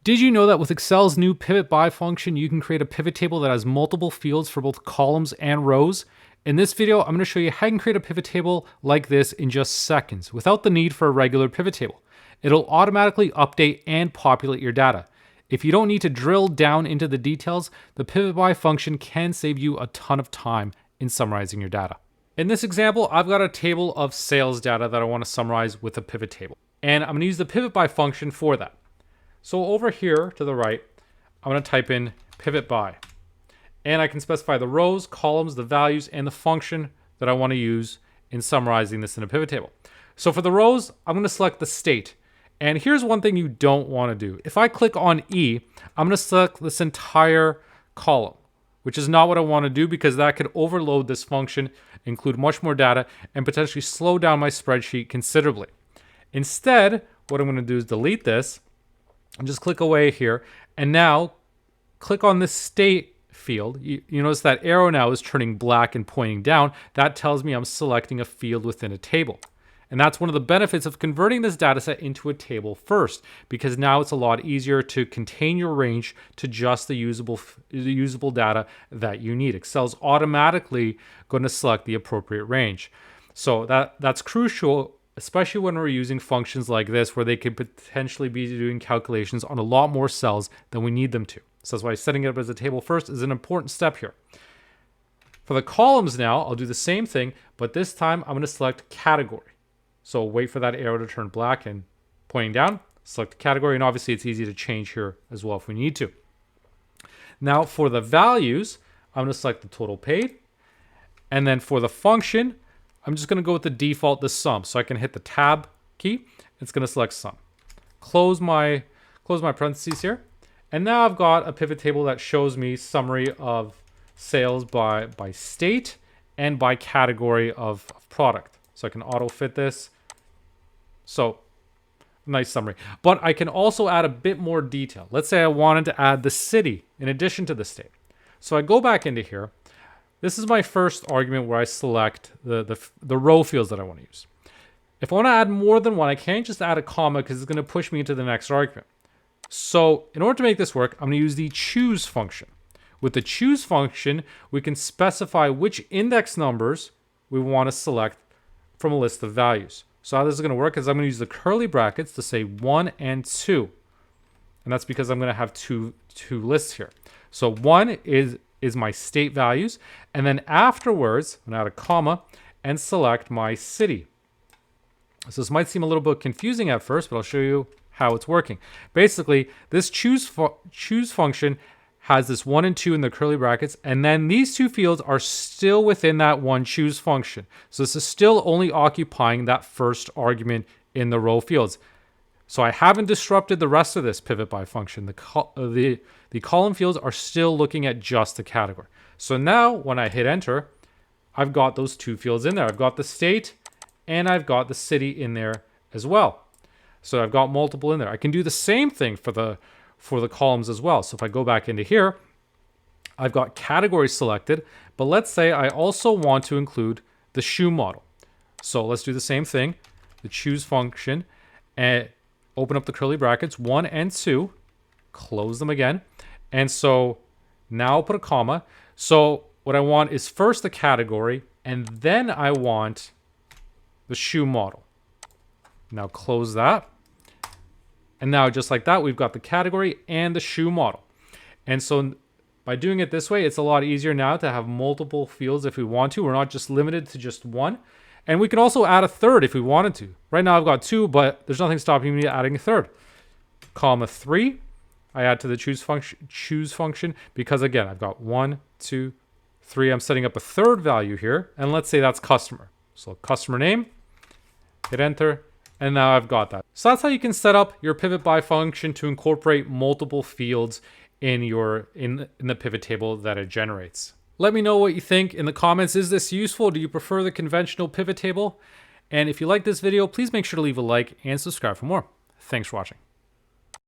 Did you know that with Excel's new PIVOTBY function, you can create a pivot table that has multiple fields for both columns and rows? In this video, I'm going to show you how you can create a pivot table like this in just seconds without the need for a regular pivot table. It'll automatically update and populate your data. If you don't need to drill down into the details, the PIVOTBY function can save you a ton of time in summarizing your data. In this example, I've got a table of sales data that I want to summarize with a pivot table. And I'm going to use the PIVOTBY function for that. So over here to the right, I'm going to type in PIVOTBY. And I can specify the rows, columns, the values, and the function that I want to use in summarizing this in a pivot table. So for the rows, I'm going to select the state. And here's one thing you don't want to do. If I click on E, I'm going to select this entire column, which is not what I want to do because that could overload this function, include much more data, and potentially slow down my spreadsheet considerably. Instead, what I'm going to do is delete this and just click away here. And now click on this state field. You notice that arrow now is turning black and pointing down. That tells me I'm selecting a field within a table. And that's one of the benefits of converting this data set into a table first, because now it's a lot easier to contain your range to just the usable data that you need. Excel's automatically going to select the appropriate range. So that's crucial, especially when we're using functions like this, where they could potentially be doing calculations on a lot more cells than we need them to. So that's why setting it up as a table first is an important step here. For the columns now, I'll do the same thing, but this time I'm going to select category. So wait for that arrow to turn black and pointing down, select category, and obviously it's easy to change here as well if we need to. Now for the values, I'm going to select the total paid. And then for the function, I'm just going to go with the default, the sum. So I can hit the tab key. It's going to select sum. Close my parentheses here. And now I've got a pivot table that shows me summary of sales by state and by category of product. So I can auto fit this. So nice summary. But I can also add a bit more detail. Let's say I wanted to add the city in addition to the state. So I go back into here. This is my first argument where I select the row fields that I want to use. If I want to add more than one, I can't just add a comma because it's going to push me into the next argument. So in order to make this work, I'm going to use the choose function. With the choose function, we can specify which index numbers we want to select from a list of values. So how this is going to work is I'm going to use the curly brackets to say 1 and 2. And that's because I'm going to have two lists here. So 1 is my state values. And then afterwards, I'm going to add a comma and select my city. So this might seem a little bit confusing at first, but I'll show you how it's working. Basically, this choose function has this 1 and 2 in the curly brackets, and then these two fields are still within that one choose function. So this is still only occupying that first argument in the row fields. So I haven't disrupted the rest of this PIVOTBY function. The column fields are still looking at just the category. So now when I hit enter, I've got those two fields in there. I've got the state and I've got the city in there as well. So I've got multiple in there. I can do the same thing for the columns as well. So if I go back into here, I've got categories selected, but let's say I also want to include the shoe model. So let's do the same thing, the choose function, and open up the curly brackets, 1 and 2, close them again. And so now I'll put a comma. So what I want is first the category, and then I want the shoe model. Now close that. And now just like that, we've got the category and the shoe model. And so by doing it this way, it's a lot easier now to have multiple fields if we want to. We're not just limited to just one. And we can also add a third if we wanted to. Right now I've got 2, but there's nothing stopping me adding a third. Comma 3, I add to the choose function because again, I've got 1, 2, 3. I'm setting up a third value here. And let's say that's customer. So customer name, hit enter. And now I've got that. So that's how you can set up your PIVOTBY function to incorporate multiple fields in the pivot table that it generates. Let me know what you think in the comments. Is this useful? Do you prefer the conventional pivot table? And if you like this video, please make sure to leave a like and subscribe for more. Thanks for watching.